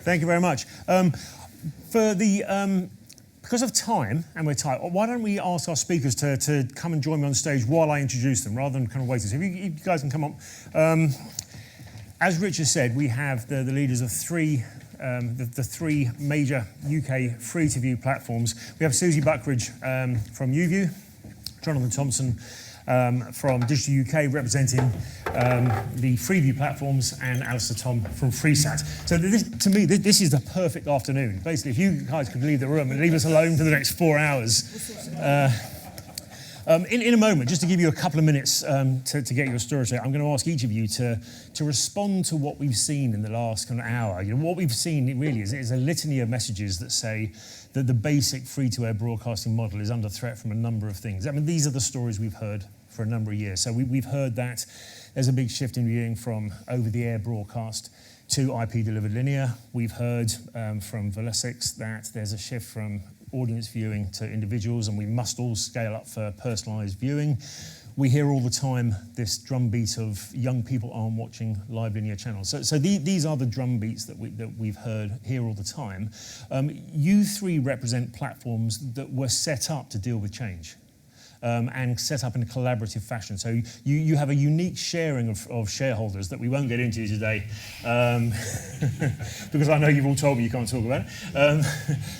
Thank you very much. Because of time, and we're tight, why don't we ask our speakers to come and join me on stage while I introduce them, rather than kind of waiting. So if you guys can come up. As Richard said, we have the leaders of the three major UK free-to-view platforms. We have Susie Buckridge from YouView, Jonathan Thompson from Digital UK representing the Freeview platforms, and Alistair Thom from Freesat. So to me, this is the perfect afternoon. Basically, if you guys could leave the room and leave us alone for the next 4 hours. In a moment, just to give you a couple of minutes to get your story straight, I'm going to ask each of you to respond to what we've seen in the last kind of hour. You know, what we've seen really is a litany of messages that say that the basic free-to-air broadcasting model is under threat from a number of things. I mean, these are the stories we've heard for a number of years. So we've heard that there's a big shift in viewing from over-the-air broadcast to IP-delivered linear. We've heard from Velocix that there's a shift from audience viewing to individuals, and we must all scale up for personalised viewing. We hear all the time this drumbeat of young people aren't watching live linear channels. So these are the drumbeats that we've heard here all the time. You three represent platforms that were set up to deal with change. And set up in a collaborative fashion. So you have a unique sharing of shareholders that we won't get into today, because I know you've all told me you can't talk about it.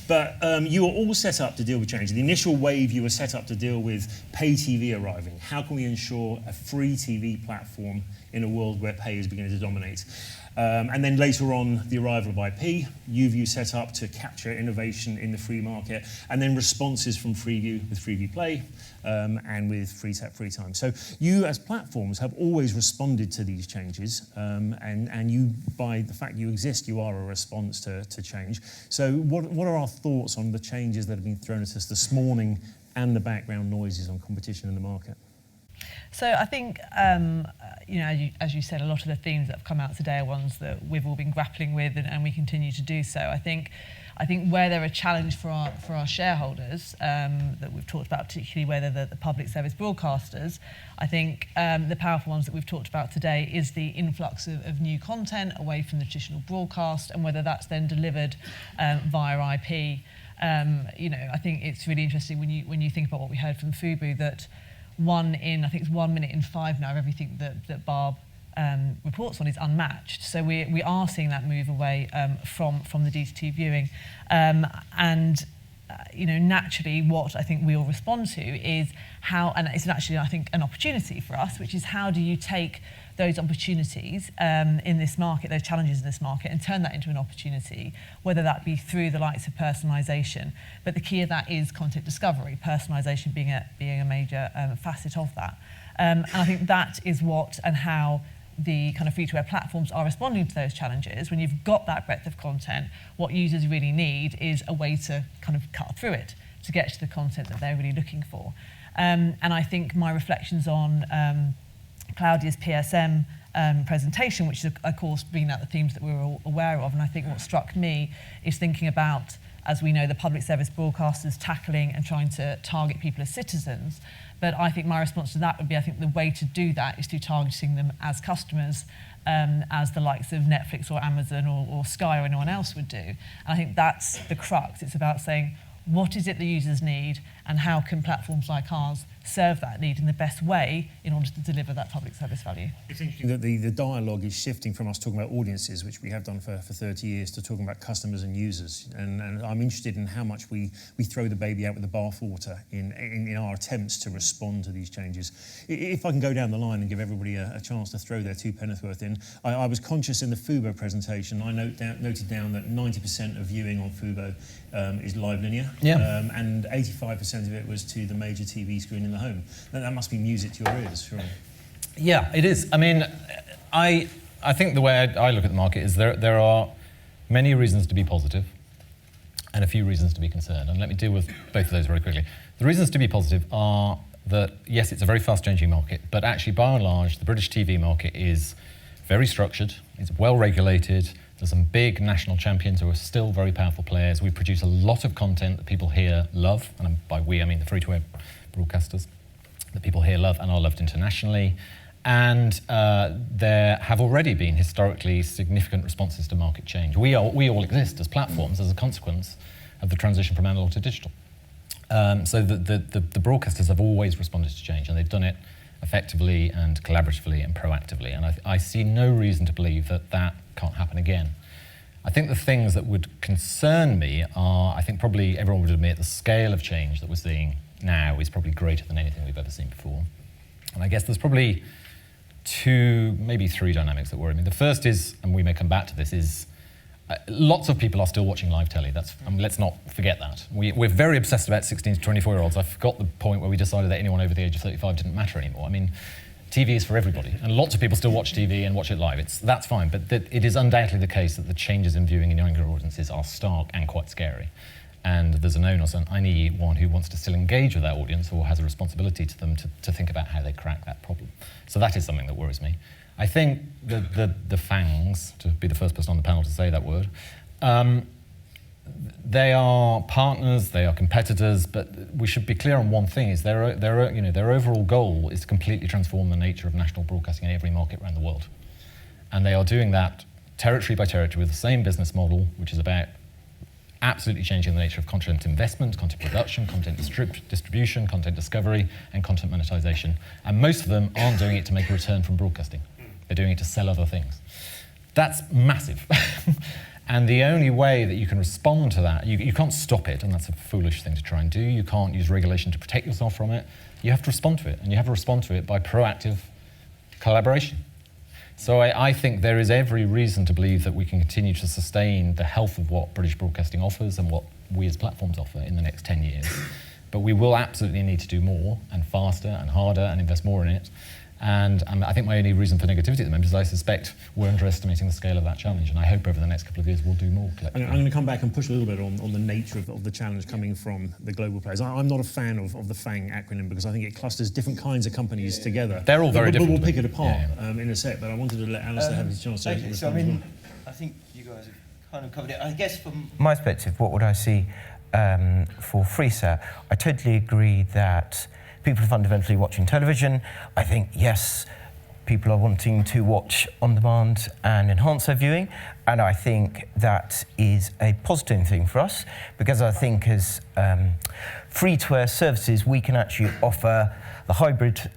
But you are all set up to deal with change. The initial wave, you were set up to deal with pay TV arriving. How can we ensure a free TV platform in a world where pay is beginning to dominate? And then later on, the arrival of IP, YouView set up to capture innovation in the free market, and then responses from Freeview with Freeview Play and with Freesat Free Time. So you as platforms have always responded to these changes, and you, by the fact you exist, you are a response to change. So what are our thoughts on the changes that have been thrown at us this morning and the background noises on competition in the market? So I think, you know, as you said, a lot of the themes that have come out today are ones that we've all been grappling with, and we continue to do so. I think where they're a challenge for our shareholders that we've talked about, particularly where they're the public service broadcasters, I think the powerful ones that we've talked about today is the influx of new content away from the traditional broadcast, and whether that's then delivered via IP. You know, I think it's really interesting when you think about what we heard from Fubu, that I think it's 1 minute in 5 now of everything that Barb reports on is unmatched. So we are seeing that move away from the DTT viewing. You know, naturally, what I think we all respond to is how, and it's actually, I think, an opportunity for us, which is how do you take those opportunities in this market, those challenges in this market, and turn that into an opportunity, whether that be through the likes of personalisation. But the key of that is content discovery, personalisation being a major facet of that. And I think that is what and how the kind of free-to-air platforms are responding to those challenges. When you've got that breadth of content, what users really need is a way to kind of cut through it to get to the content that they're really looking for. And I think my reflections on Claudia's PSM presentation, which is, of course, bringing out the themes that we were all aware of. And I think what struck me is thinking about, as we know, the public service broadcasters tackling and trying to target people as citizens. But I think my response to that would be, I think the way to do that is through targeting them as customers, as the likes of Netflix or Amazon or Sky or anyone else would do. And I think that's the crux. It's about saying, what is it the users need, and how can platforms like ours serve that need in the best way in order to deliver that public service value? It's interesting that the dialogue is shifting from us talking about audiences, which we have done for 30 years, to talking about customers and users. And I'm interested in how much we throw the baby out with the bathwater in our attempts to respond to these changes. If I can go down the line and give everybody a chance to throw their 2 penn'orth worth in, I was conscious in the Fubo presentation, I noted down that 90% of viewing on Fubo is live linear, and 85% of it was to the major TV screen in the home. That must be music to your ears, surely. Yeah, it is. I mean, I think the way I look at the market is there are many reasons to be positive and a few reasons to be concerned. And let me deal with both of those very quickly. The reasons to be positive are that, yes, it's a very fast-changing market, but actually, by and large, the British TV market is very structured, it's well-regulated. There's some big national champions who are still very powerful players. We produce a lot of content that people here love, and by we, I mean the free-to-air broadcasters, that people here love and are loved internationally. And there have already been historically significant responses to market change. We all exist as platforms as a consequence of the transition from analog to digital. So the broadcasters have always responded to change, and they've done it effectively and collaboratively and proactively. And I see no reason to believe that that can't happen again. I think the things that would concern me are, I think probably everyone would admit, the scale of change that we're seeing now is probably greater than anything we've ever seen before. And I guess there's probably two, maybe three dynamics that worry me. The first is, and we may come back to this, is lots of people are still watching live telly. Let's not forget that. We're very obsessed about 16 to 24-year-olds. I forgot the point where we decided that anyone over the age of 35 didn't matter anymore. I mean, TV is for everybody, and lots of people still watch TV and watch it live. That's fine, but it is undoubtedly the case that the changes in viewing in younger audiences are stark and quite scary. And there's an onus on anyone who wants to still engage with that audience or has a responsibility to them to think about how they crack that problem. So that is something that worries me. I think the FANGs, to be the first person on the panel to say that word, they are partners, they are competitors, but we should be clear on one thing, is their overall goal is to completely transform the nature of national broadcasting in every market around the world. And they are doing that territory by territory with the same business model, which is about absolutely changing the nature of content investment, content production, content distribution, content discovery, and content monetization. And most of them aren't doing it to make a return from broadcasting. They're doing it to sell other things. That's massive. And the only way that you can respond to that, you can't stop it, and that's a foolish thing to try and do. You can't use regulation to protect yourself from it. You have to respond to it, and you have to respond to it by proactive collaboration. So I think there is every reason to believe that we can continue to sustain the health of what British broadcasting offers and what we as platforms offer in the next 10 years. But we will absolutely need to do more and faster and harder and invest more in it. And I think my only reason for negativity at the moment is I suspect we're underestimating the scale of that challenge, and I hope over the next couple of years we'll do more collectively. I'm going to come back and push a little bit on the nature of the challenge coming from the global players. I'm not a fan of the FANG acronym because I think it clusters different kinds of companies together. They're all very different. We'll pick it apart in a sec, but I wanted to let Alistair have his chance to okay, so I think you guys have kind of covered it. I guess from my perspective, what would I see for Freesat? I totally agree that people are fundamentally watching television. I think, yes, people are wanting to watch on demand and enhance their viewing, and I think that is a positive thing for us, because I think as free-to-air services, we can actually offer the hybrid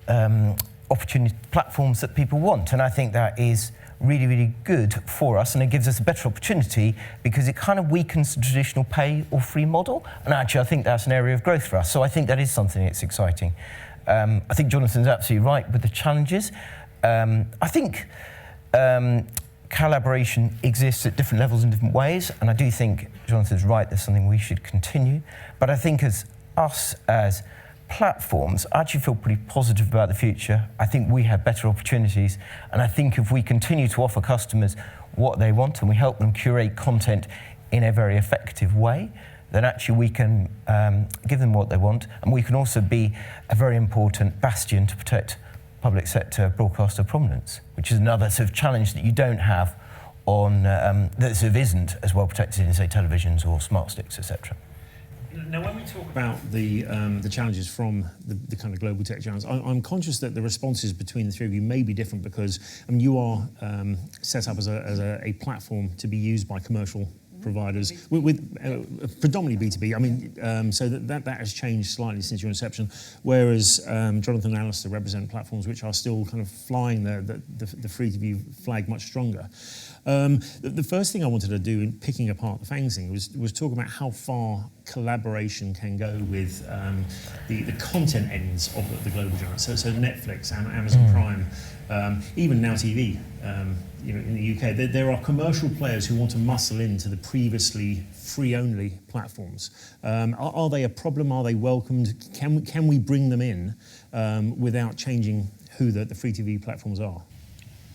opportunity platforms that people want, and I think that is really, really good for us, and it gives us a better opportunity because it kind of weakens the traditional pay or free model, and actually I think that's an area of growth for us. So I think that is something that's exciting. I think Jonathan's absolutely right with the challenges. I think collaboration exists at different levels in different ways, and I do think Jonathan's right, there's something we should continue. But I think as platforms, I actually feel pretty positive about the future. I think we have better opportunities, and I think if we continue to offer customers what they want and we help them curate content in a very effective way, then actually we can give them what they want, and we can also be a very important bastion to protect public sector broadcaster prominence, which is another sort of challenge that you don't have on, that sort of isn't as well protected in, say, televisions or smart sticks, etc. Now, when we talk about the challenges from the kind of global tech giants, I'm conscious that the responses between the three of you may be different because you are set up as a platform to be used by commercial providers with predominantly B2B. I mean, so that has changed slightly since your inception, whereas Jonathan and Alistair represent platforms which are still kind of flying the free-to-view flag much stronger. The first thing I wanted to do in picking apart the FANGs thing was talk about how far collaboration can go with the content ends of the global giants. So Netflix, Amazon Prime, even Now TV, in the UK, there are commercial players who want to muscle into the previously free-only platforms. Are they a problem? Are they welcomed? Can we bring them in without changing who the free TV platforms are?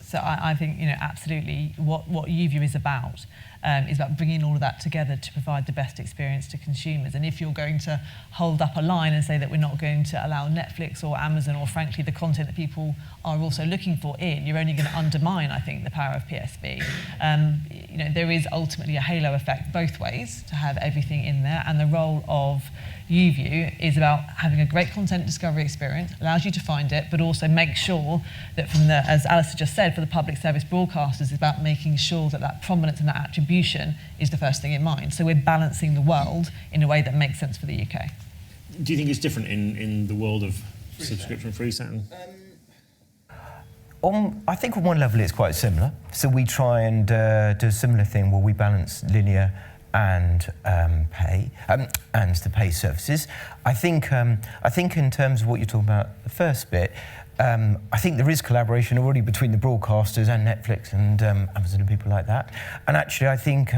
So I think, absolutely what YouView is about is about bringing all of that together to provide the best experience to consumers. And if you're going to hold up a line and say that we're not going to allow Netflix or Amazon or frankly the content that people are also looking for in, you're only going to undermine, I think, the power of PSB. You know, there is ultimately a halo effect both ways to have everything in there, and the role of YouView is about having a great content discovery experience, allows you to find it, but also make sure that from the, as Alistair just said, for the public service broadcasters, is about making sure that that prominence and that attribution is the first thing in mind. So we're balancing the world in a way that makes sense for the UK. Do you think it's different in the world of subscription Freesat? I think on one level it's quite similar. So we try and do a similar thing where we balance linear and pay and the pay services. I think in terms of what you're talking about, the first bit, I think there is collaboration already between the broadcasters and Netflix and Amazon and people like that. And actually, I think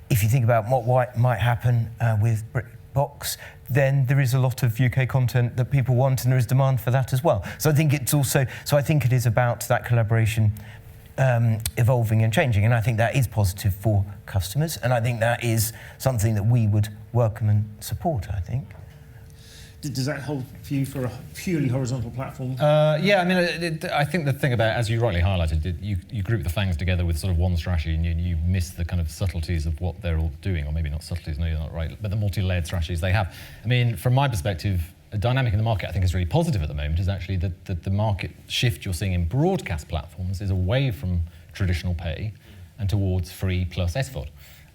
if you think about what might happen with BritBox, then there is a lot of UK content that people want, and there is demand for that as well. So I think it's also, so I think it is about that collaboration evolving and changing, and I think that is positive for customers, and I think that is something that we would welcome and support, I think. Does that hold for you for a purely horizontal platform? Yeah, I mean, I think the thing about, as you rightly highlighted, you group the FANGs together with sort of one strategy, and you miss the kind of subtleties of what they're all doing, or maybe not subtleties, no, you're not right, but the multi-layered strategies they have. I mean, from my perspective, a dynamic in the market I think is really positive at the moment is actually that the market shift you're seeing in broadcast platforms is away from traditional pay and towards free plus SVOD.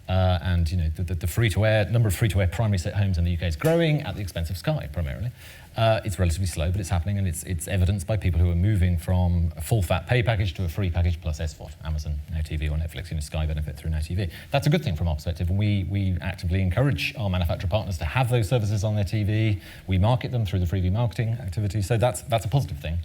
And you know the free-to-air number of free-to-air primary set homes in the UK is growing at the expense of Sky primarily. It's relatively slow, but it's happening, and it's evidenced by people who are moving from a full-fat pay package to a free package plus SVOD. Amazon Now TV or Netflix, you know, Sky benefit through Now TV. That's a good thing from our perspective, and we actively encourage our manufacturer partners to have those services on their TV. We market them through the freebie marketing activity, so that's a positive thing.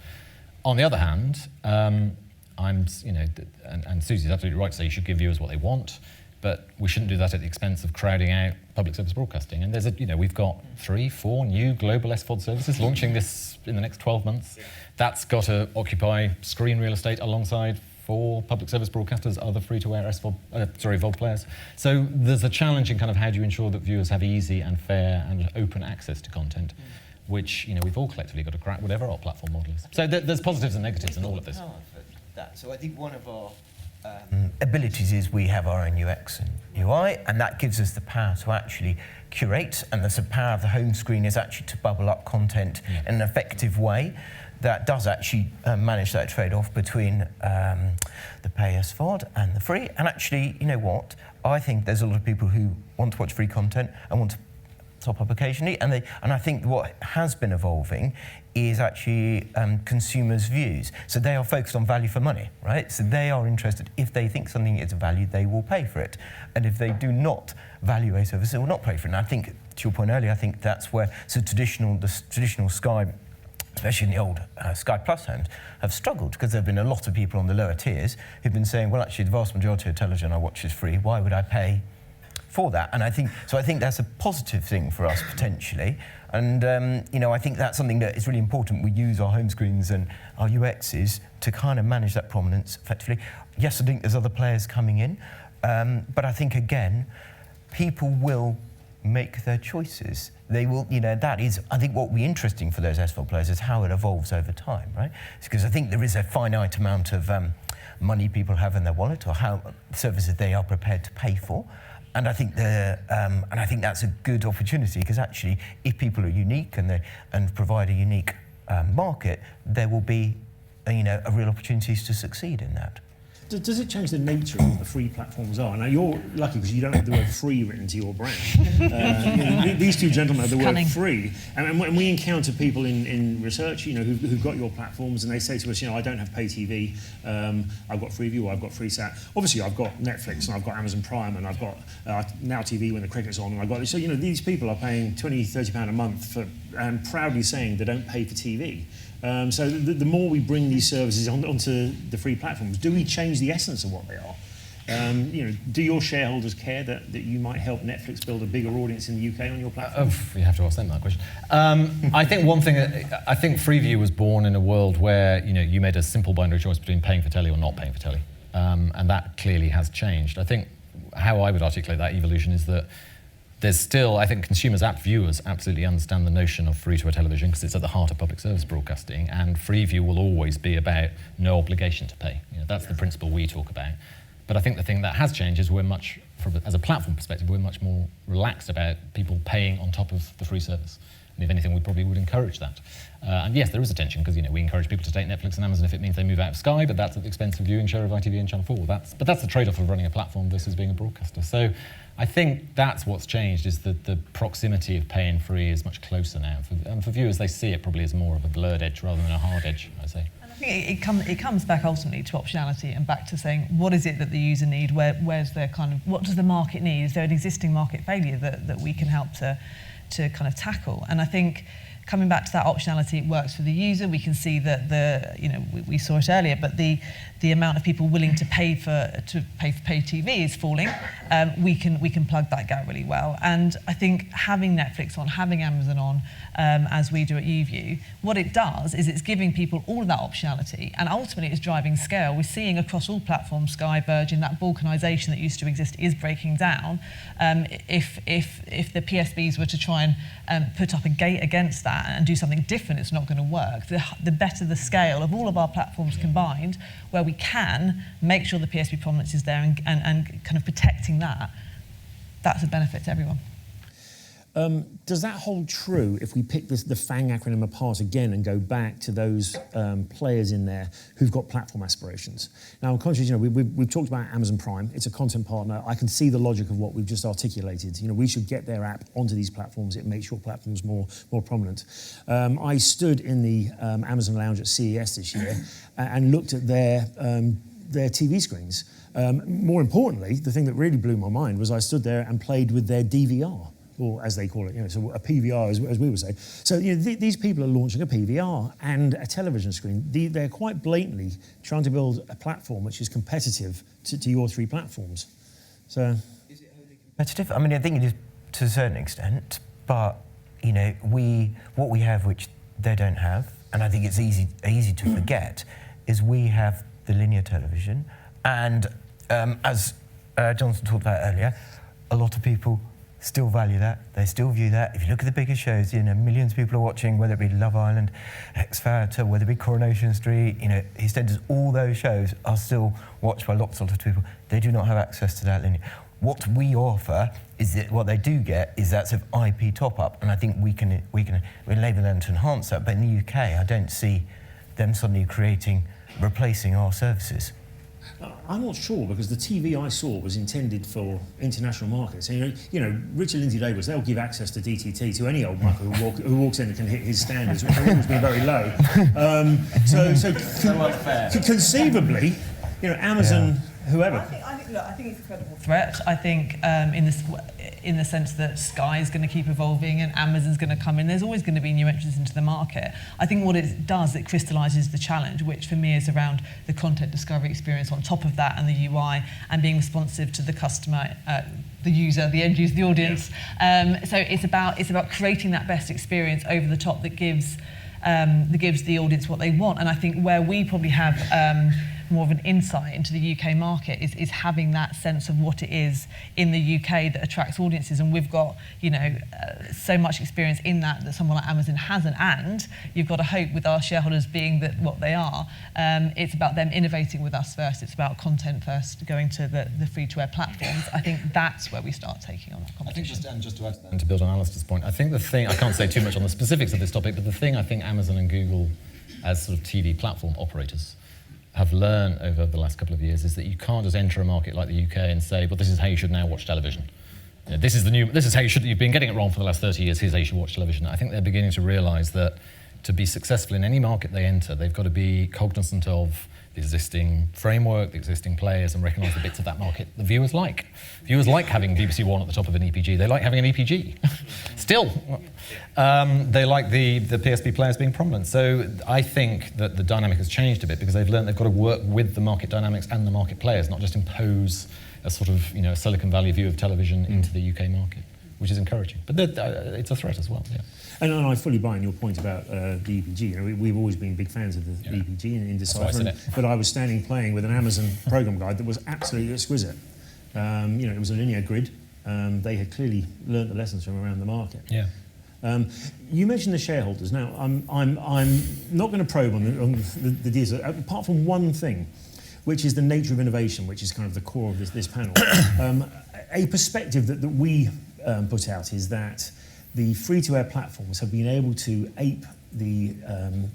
On the other hand, and Susie's absolutely right to say you should give viewers what they want. But we shouldn't do that at the expense of crowding out public service broadcasting. And there's we've got 3-4 new global SVOD services launching this in the next 12 months. That's got to occupy screen real estate alongside 4 public service broadcasters, other free-to-air VOD players. So there's a challenge in kind of how do you ensure that viewers have easy and fair and open access to content, which we've all collectively got to crack, whatever our platform model is. So there's positives and negatives in all of this. So I think one of our abilities is we have our own UX and UI, and that gives us the power to actually curate, and the power of the home screen is actually to bubble up content in an effective way that does actually manage that trade-off between the pay SVOD and the free. And actually, you know what? I think there's a lot of people who want to watch free content and want to top up occasionally, and I think what has been evolving is actually consumers' views. So they are focused on value for money, right? So they are interested, if they think something is valued, they will pay for it. And if they do not value a service, they will not pay for it. And I think, to your point earlier, I think that's where the traditional Sky, especially in the old Sky Plus homes, have struggled, because there have been a lot of people on the lower tiers who've been saying, well, actually, the vast majority of television I watch is free. Why would I pay for that? And I think that's a positive thing for us potentially, and I think that's something that is really important. We use our home screens and our UXs to kind of manage that prominence effectively. Yes, I think there's other players coming in, but I think again, people will make their choices. They will, that is, I think what will be interesting for those SVOD players is how it evolves over time, right? Because I think there is a finite amount of money people have in their wallet, or how services they are prepared to pay for. And I think that's a good opportunity, because actually, if people are unique and provide a unique market, there will be, a real opportunities to succeed in that. Does it change the nature of what the free platforms are? Now, you're lucky because you don't have the word free written to your brand. These two gentlemen have the word free. And when we encounter people in research, who've got your platforms, and they say to us, I don't have pay TV, I've got Freeview, or I've got Freesat. Obviously, I've got Netflix, and I've got Amazon Prime, and I've got Now TV when the cricket's on, and I've got this. So, these people are paying £20, £30 a month for, and proudly saying they don't pay for TV. So the more we bring these services onto the free platforms, do we change the essence of what they are? Do your shareholders care that you might help Netflix build a bigger audience in the UK on your platform? You have to ask them that question. I think one thing, I think Freeview was born in a world where you made a simple binary choice between paying for telly or not paying for telly, and that clearly has changed. I think how I would articulate that evolution is that there's still, I think consumers, app viewers absolutely understand the notion of free-to-air television because it's at the heart of public service broadcasting, and Freeview will always be about no obligation to pay. That's the principle we talk about. But I think the thing that has changed is as a platform perspective, we're much more relaxed about people paying on top of the free service. And if anything, we probably would encourage that. And yes, there is a tension because we encourage people to take Netflix and Amazon if it means they move out of Sky, but that's at the expense of viewing share of ITV and Channel 4. But that's the trade-off of running a platform versus being a broadcaster. So I think that's what's changed, is that the proximity of pay and free is much closer now. And for viewers, they see it probably as more of a blurred edge rather than a hard edge, I'd say. And I think it comes back ultimately to optionality and back to saying, what is it that the user need? Where's their what does the market need? Is there an existing market failure that we can help to kind of tackle? And I think coming back to that optionality, it works for the user. We can see that we saw it earlier, but the amount of people willing to pay for pay TV is falling. We can plug that gap really well. And I think having Netflix on, having Amazon on, as we do at YouView, what it does is it's giving people all of that optionality, and ultimately it's driving scale. We're seeing across all platforms, Sky, Virgin, that balkanisation that used to exist is breaking down. If the PSBs were to try and put up a gate against that and do something different, it's not going to work. The better the scale of all of our platforms combined, where we can make sure the PSB prominence is there and kind of protecting that, that's a benefit to everyone. Does that hold true if we pick the FANG acronym apart again and go back to those players in there who've got platform aspirations? Now, on contrary, we've talked about Amazon Prime. It's a content partner. I can see the logic of what we've just articulated. We should get their app onto these platforms. It makes your platforms more prominent. I stood in the Amazon Lounge at CES this year and looked at their TV screens. More importantly, the thing that really blew my mind was I stood there and played with their DVR, or as they call it, so a PVR, as we would say. So these people are launching a PVR and a television screen. They're quite blatantly trying to build a platform which is competitive to your three platforms. So, is it wholly competitive? I mean, I think it is to a certain extent, but what we have, which they don't have, and I think it's easy to forget, is we have the linear television, and as Jonathan talked about earlier, a lot of people still value that. They still view that. If you look at the bigger shows, millions of people are watching, whether it be Love Island, X Factor, whether it be Coronation Street, EastEnders, all those shows are still watched by lots of people. They do not have access to that linear. What we offer is that what they do get is that sort of IP top-up, and I think we can enable them to enhance that. But in the UK, I don't see them suddenly replacing our services. I'm not sure, because the TV I saw was intended for international markets. And, Richard Lindsay Davis, they'll give access to DTT to any old mucker who walks in and can hit his standards, which have always been very low. Conceivably, Amazon, whoever. I think it's a credible threat. I think in the sense that Sky is going to keep evolving and Amazon's going to come in. There's always going to be new entrants into the market. I think what it does, it crystallises the challenge, which for me is around the content discovery experience on top of that, and the UI, and being responsive to the customer, the user, the end user, the audience. So it's about creating that best experience over the top that gives the audience what they want. And I think where we probably have more of an insight into the UK market is having that sense of what it is in the UK that attracts audiences. And we've got, so much experience in that someone like Amazon hasn't. And you've got to hope, with our shareholders being what they are, it's about them innovating with us first. It's about content first, going to the free-to-air platforms. I think that's where we start taking on that competition. I think just to add to that, and to build on Alistair's point, I think the thing, I can't say too much on the specifics of this topic, but the thing I think Amazon and Google, as sort of TV platform operators, have learned over the last couple of years is that you can't just enter a market like the UK and say, well, this is how you should now watch television. This is how you've been getting it wrong for the last 30 years, here's how you should watch television. I think they're beginning to realise that to be successful in any market they enter, they've got to be cognizant of the existing framework, the existing players, and recognise the bits of that market the viewers like. Viewers like having BBC One at the top of an EPG. They like having an EPG. Still. They like the PSB players being prominent. So I think that the dynamic has changed a bit because they've learned they've got to work with the market dynamics and the market players, not just impose a sort of a Silicon Valley view of television into the UK market, which is encouraging. But it's a threat as well, yeah. And I fully buy in your point about the EPG. We've always been big fans of the EPG in Decipher. But I was standing playing with an Amazon program guide that was absolutely exquisite. It was a linear grid. They had clearly learnt the lessons from around the market. Yeah. You mentioned the shareholders. Now, I'm not going to probe on the deals, apart from one thing, which is the nature of innovation, which is kind of the core of this panel. A perspective that we put out is that the free-to-air platforms have been able to ape the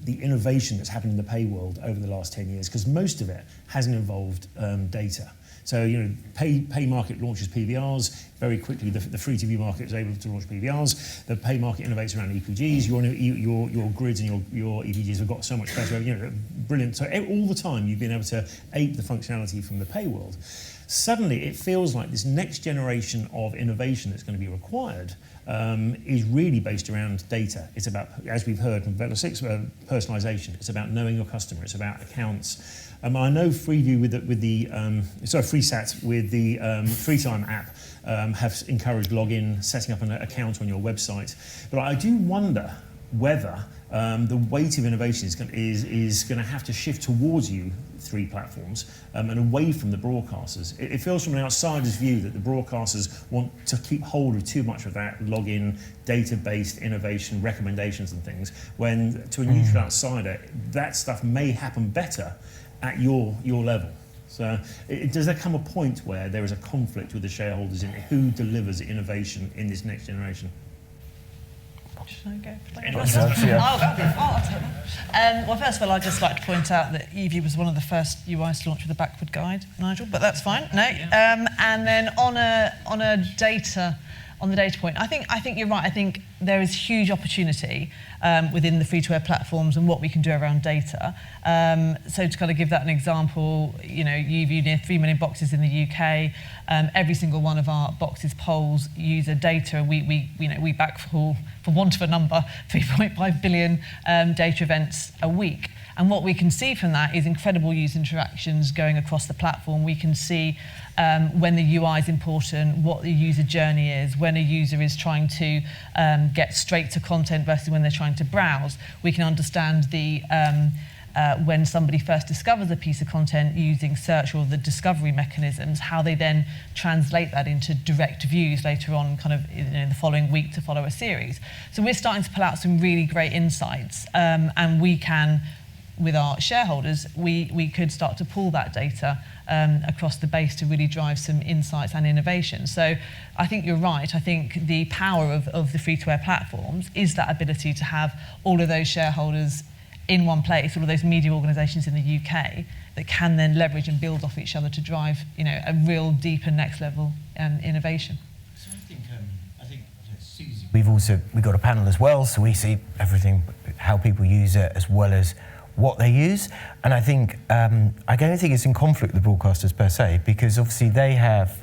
innovation that's happened in the pay world over the last 10 years, because most of it hasn't involved data. So, pay market launches PVRs. Very quickly, the free TV market is able to launch PVRs. The pay market innovates around EPGs. Your grids and your EPGs have got so much better. Brilliant. So all the time, you've been able to ape the functionality from the pay world. Suddenly, it feels like this next generation of innovation that's going to be required is really based around data. It's about, as we've heard from Vela 6, personalization. It's about knowing your customer. It's about accounts. I know Freesat with the FreeTime app have encouraged login, setting up an account on your website. But I do wonder whether the weight of innovation is going to have to shift towards you three platforms and away from the broadcasters. It feels from an outsider's view that the broadcasters want to keep hold of too much of that login, data-based innovation, recommendations and things, when to a neutral outsider, that stuff may happen better at your level. So does there come a point where there is a conflict with the shareholders in who delivers innovation in this next generation? Should I go? I'll take that. Well, first of all, I'd just like to point out that YouView was one of the first UIs to launch with a backward guide, Nigel, but that's fine. No. And then on the data point, I think you're right. I think there is huge opportunity within the free-to-air platforms and what we can do around data. So to kind of give that an example, YouView near 3 million boxes in the UK. Every single one of our boxes polls user data. We backhaul, for want of a number, 3.5 billion data events a week. And what we can see from that is incredible user interactions going across the platform. We can see when the UI is important, what the user journey is, when a user is trying to get straight to content versus when they're trying to browse. We can understand when somebody first discovers a piece of content using search or the discovery mechanisms, how they then translate that into direct views later on, kind of the following week to follow a series. So we're starting to pull out some really great insights, and we can, with our shareholders, we could start to pull that data across the base to really drive some insights and innovation. So I think you're right. I think the power of the free-to-air platforms is that ability to have all of those shareholders in one place, all of those media organisations in the UK that can then leverage and build off each other to drive a real deeper next level innovation. So I think Susie. We've got a panel as well, so we see everything, how people use it as well as what they use. And I think, I don't think it's in conflict with the broadcasters per se, because obviously they have,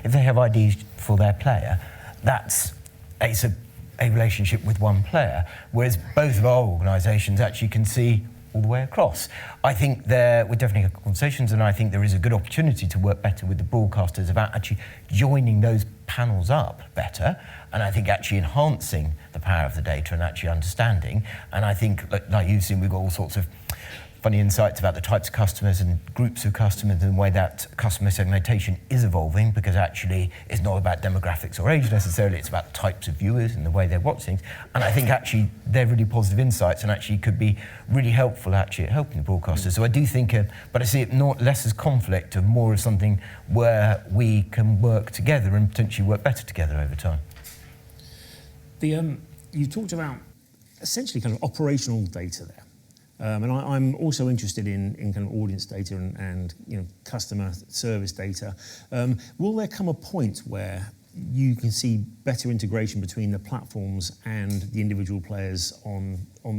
if they have IDs for their player, it's a relationship with one player, whereas both of our organisations actually can see all the way across. I think we definitely have conversations, and I think there is a good opportunity to work better with the broadcasters about actually joining those panels up better, and I think actually enhancing the power of the data and actually understanding. And I think, like you've seen, we've got all sorts of funny insights about the types of customers and groups of customers and the way that customer segmentation is evolving, because actually it's not about demographics or age necessarily, it's about types of viewers and the way they watch things. And I think actually they're really positive insights and actually could be really helpful actually at helping the broadcasters. So I do think, but I see it not less as conflict and more as something where we can work together and potentially work better together over time. You talked about essentially kind of operational data there. And I'm also interested in kind of audience data and customer service data. Will there come a point where you can see better integration between the platforms and the individual players on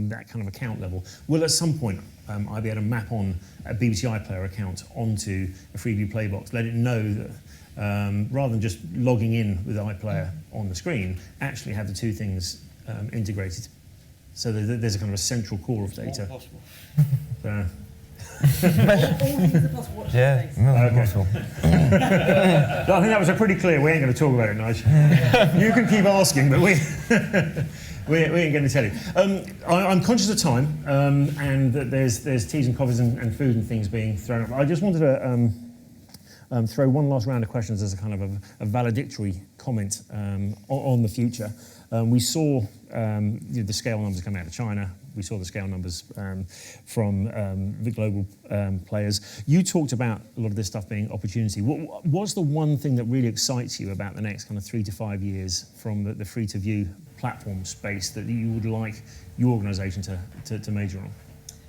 that kind of account level? Will at some point I be able to map on a BBC iPlayer account onto a Freeview Playbox, let it know that rather than just logging in with iPlayer on the screen, actually have the two things integrated? So there's a kind of a central core of data. All possible. Yeah, possible. I think that was a pretty clear. We ain't going to talk about it, Nigel. You can keep asking, but we ain't going to tell you. I'm conscious of time, and that there's teas and coffees and food and things being thrown up. I just wanted to throw one last round of questions as a kind of a valedictory comment on the future. We saw the scale numbers come out of China. We saw the scale numbers from the global players. You talked about a lot of this stuff being opportunity. What's the one thing that really excites you about the next kind of 3 to 5 years from the free-to-view platform space that you would like your organisation to major on?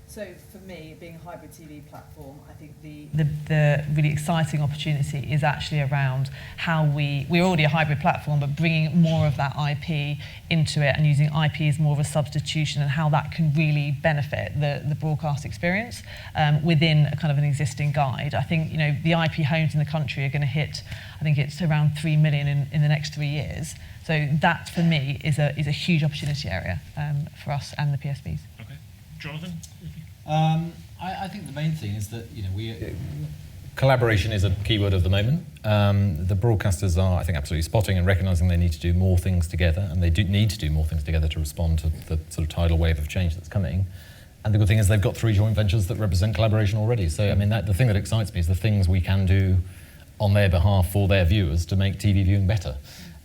So for me, being a hybrid TV platform, I think the really exciting opportunity is actually around how we're already a hybrid platform, but bringing more of that IP into it and using IP as more of a substitution, and how that can really benefit the broadcast experience within a kind of an existing guide. I think the IP homes in the country are going to hit, I think it's around 3 million in the next 3 years. So that for me is a huge opportunity area for us and the PSBs. Okay, Jonathan. I think the main thing is that collaboration is a keyword of the moment. The broadcasters are, I think, absolutely spotting and recognising they need to do more things together, and they do need to do more things together to respond to the sort of tidal wave of change that's coming. And the good thing is they've got 3 joint ventures that represent collaboration already. So, I mean, the thing that excites me is the things we can do on their behalf for their viewers to make TV viewing better.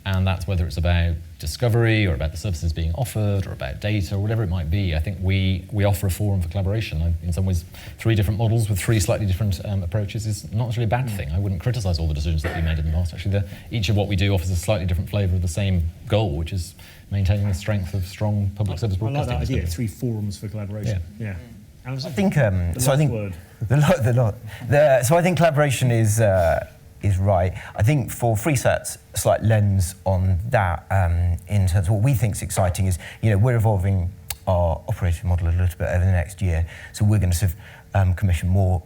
And that's whether it's about discovery or about the services being offered or about data or whatever it might be. I think we offer a forum for collaboration. In some ways, 3 different models with 3 slightly different approaches is not necessarily a bad thing. I wouldn't criticise all the decisions that we made in the past. Actually, each of what we do offers a slightly different flavour of the same goal, which is maintaining the strength of strong public service broadcasting. I like that idea, 3 forums for collaboration. Yeah. I think so. I think so. I think collaboration is right. I think for Freesat's slight lens on that, in terms of what we think is exciting, is we're evolving our operating model a little bit over the next year. So we're going to sort of commission more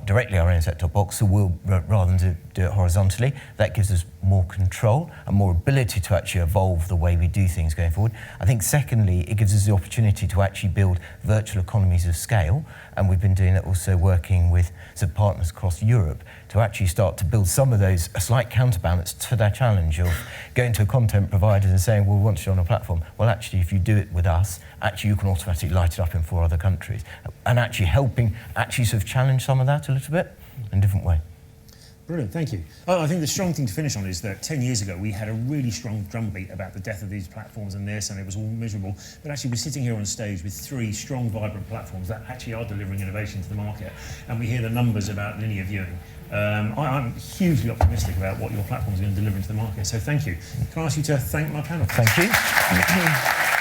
directly our own set-top box. So we'll, rather than do it horizontally, that gives us more control and more ability to actually evolve the way we do things going forward. I think secondly, it gives us the opportunity to actually build virtual economies of scale. And we've been doing that also working with some partners across Europe to actually start to build some of those, a slight counterbalance to that challenge of going to a content provider and saying, well, we want you on a platform. Well, actually, if you do it with us, actually you can automatically light it up in 4 other countries. And actually helping actually sort of challenge some of that a little bit in a different way. Brilliant, thank you. I think the strong thing to finish on is that 10 years ago we had a really strong drumbeat about the death of these platforms and this, and it was all miserable. But actually we're sitting here on stage with 3 strong, vibrant platforms that actually are delivering innovation to the market, and we hear the numbers about linear viewing. I'm hugely optimistic about what your platform is going to deliver into the market, so thank you. Can I ask you to thank my panel? Thank you.